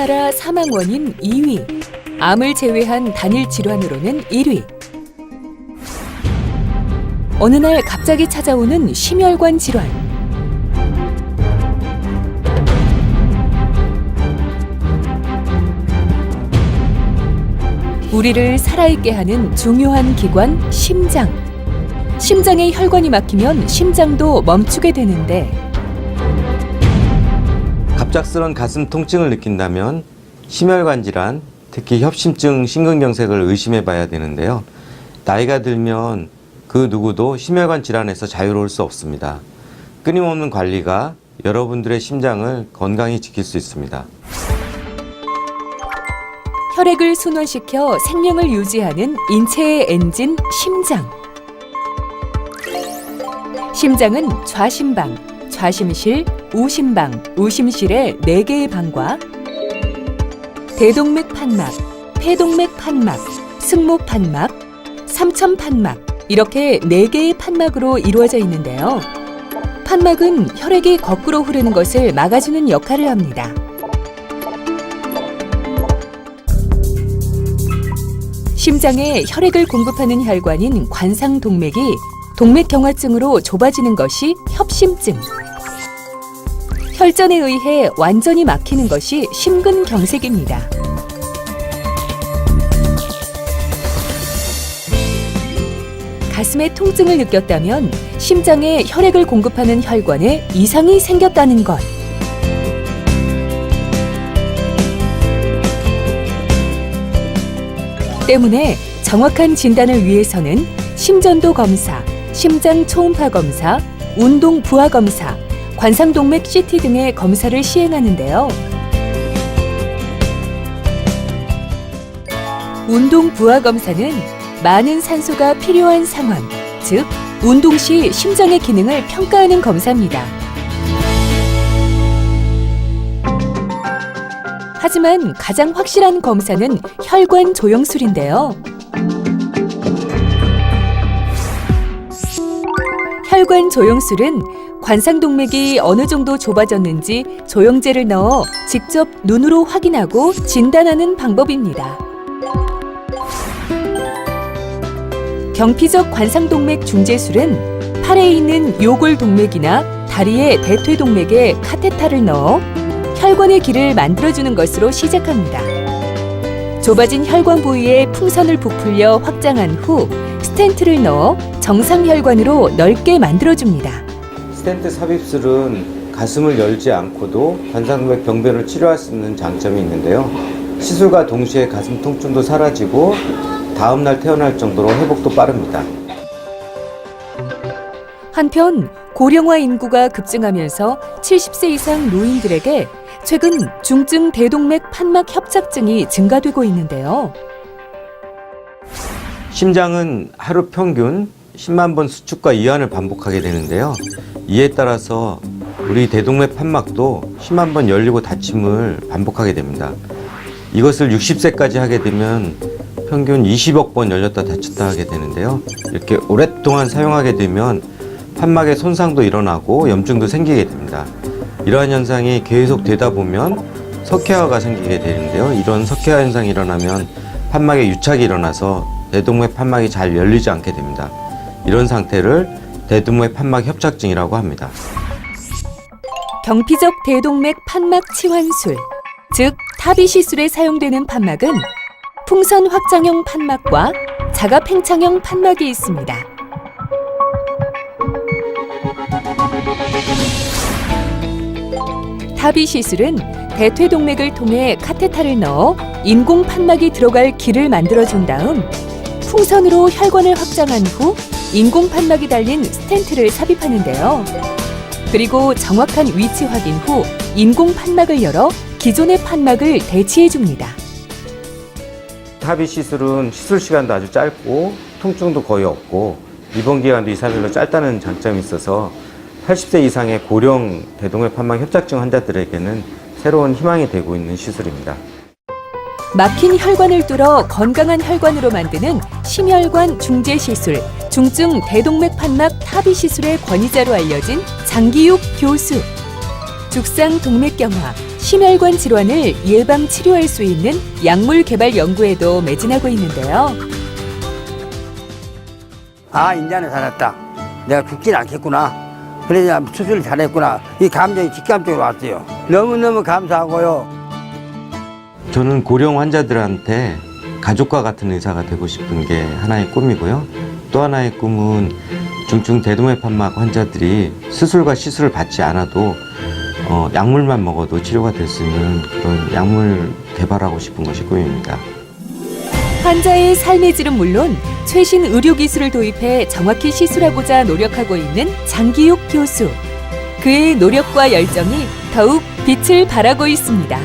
우리나라 사망 원인 2위, 암을 제외한 단일 질환으로는 1위. 어느 날 갑자기 찾아오는 심혈관 질환. 우리를 살아있게 하는 중요한 기관, 심장. 심장에 혈관이 막히면 심장도 멈추게 되는데 갑작스런 가슴 통증을 느낀다면 심혈관 질환, 특히 협심증 심근경색을 의심해 봐야 되는데요. 나이가 들면 그 누구도 심혈관 질환에서 자유로울 수 없습니다. 끊임없는 관리가 여러분들의 심장을 건강히 지킬 수 있습니다. 혈액을 순환시켜 생명을 유지하는 인체의 엔진, 심장. 심장은 좌심방, 좌심실, 우심방, 우심실의 4개의 방과 대동맥 판막, 폐동맥 판막, 승모 판막, 삼천 판막 이렇게 4개의 판막으로 이루어져 있는데요. 판막은 혈액이 거꾸로 흐르는 것을 막아주는 역할을 합니다. 심장에 혈액을 공급하는 혈관인 관상동맥이 동맥경화증으로 좁아지는 것이 협심증. 혈전에 의해 완전히 막히는 것이 심근경색입니다. 가슴에 통증을 느꼈다면 심장에 혈액을 공급하는 혈관에 이상이 생겼다는 것. 때문에 정확한 진단을 위해서는 심전도 검사, 심장 초음파 검사, 운동 부하 검사, 관상동맥 CT 등의 검사를 시행하는데요. 운동 부하 검사는 많은 산소가 필요한 상황, 즉 운동 시 심장의 기능을 평가하는 검사입니다. 하지만 가장 확실한 검사는 혈관 조영술인데요. 혈관 조영술은 관상동맥이 어느 정도 좁아졌는지 조영제를 넣어 직접 눈으로 확인하고 진단하는 방법입니다. 경피적 관상동맥 중재술은 팔에 있는 요골동맥이나 다리의 대퇴동맥에 카테타를 넣어 혈관의 길을 만들어주는 것으로 시작합니다. 좁아진 혈관 부위에 풍선을 부풀려 확장한 후 스텐트를 넣어 정상 혈관으로 넓게 만들어줍니다. 스텐트 삽입술은 가슴을 열지 않고도 관상동맥 병변을 치료할 수 있는 장점이 있는데요. 시술과 동시에 가슴 통증도 사라지고 다음날 태어날 정도로 회복도 빠릅니다. 한편 고령화 인구가 급증하면서 70세 이상 노인들에게 최근 중증 대동맥 판막 협착증이 증가되고 있는데요. 심장은 하루 평균 10만 번 수축과 이완을 반복하게 되는데요. 이에 따라서 우리 대동맥 판막도 10만 번 열리고 닫힘을 반복하게 됩니다. 이것을 60세까지 하게 되면 평균 20억 번 열렸다 닫혔다 하게 되는데요. 이렇게 오랫동안 사용하게 되면 판막에 손상도 일어나고 염증도 생기게 됩니다. 이러한 현상이 계속 되다 보면 석회화가 생기게 되는데요. 이런 석회화 현상이 일어나면 판막에 유착이 일어나서 대동맥 판막이 잘 열리지 않게 됩니다. 이런 상태를 대동맥 판막 협착증이라고 합니다. 경피적 대동맥 판막 치환술, 즉 타비 시술에 사용되는 판막은 풍선 확장형 판막과 자가 팽창형 판막이 있습니다. 타비 시술은 대퇴동맥을 통해 카테타를 넣어 인공 판막이 들어갈 길을 만들어준 다음 풍선으로 혈관을 확장한 후 인공 판막이 달린 스텐트를 삽입하는데요. 그리고 정확한 위치 확인 후 인공 판막을 열어 기존의 판막을 대치해줍니다. 타비 시술은 시술 시간도 아주 짧고 통증도 거의 없고 입원 기간도 2~3일로 짧다는 장점이 있어서 80세 이상의 고령 대동맥 판막 협착증 환자들에게는 새로운 희망이 되고 있는 시술입니다. 막힌 혈관을 뚫어 건강한 혈관으로 만드는 심혈관 중재 시술, 중증 대동맥 판막 타비 시술의 권위자로 알려진 장기욱 교수. 죽상 동맥경화, 심혈관 질환을 예방 치료할 수 있는 약물 개발 연구에도 매진하고 있는데요. 아, 인자는 살았다. 내가 죽진 않겠구나. 그래서 수술을 잘했구나. 이 감정이 직감적으로 왔어요. 너무너무 감사하고요. 저는 고령 환자들한테 가족과 같은 의사가 되고 싶은 게 하나의 꿈이고요. 또 하나의 꿈은 중증 대동맥 판막 환자들이 수술과 시술을 받지 않아도 약물만 먹어도 치료가 될 수 있는 그런 약물 개발하고 싶은 것이 꿈입니다. 환자의 삶의 질은 물론 최신 의료 기술을 도입해 정확히 시술하고자 노력하고 있는 장기욱 교수. 그의 노력과 열정이 더욱 빛을 발하고 있습니다.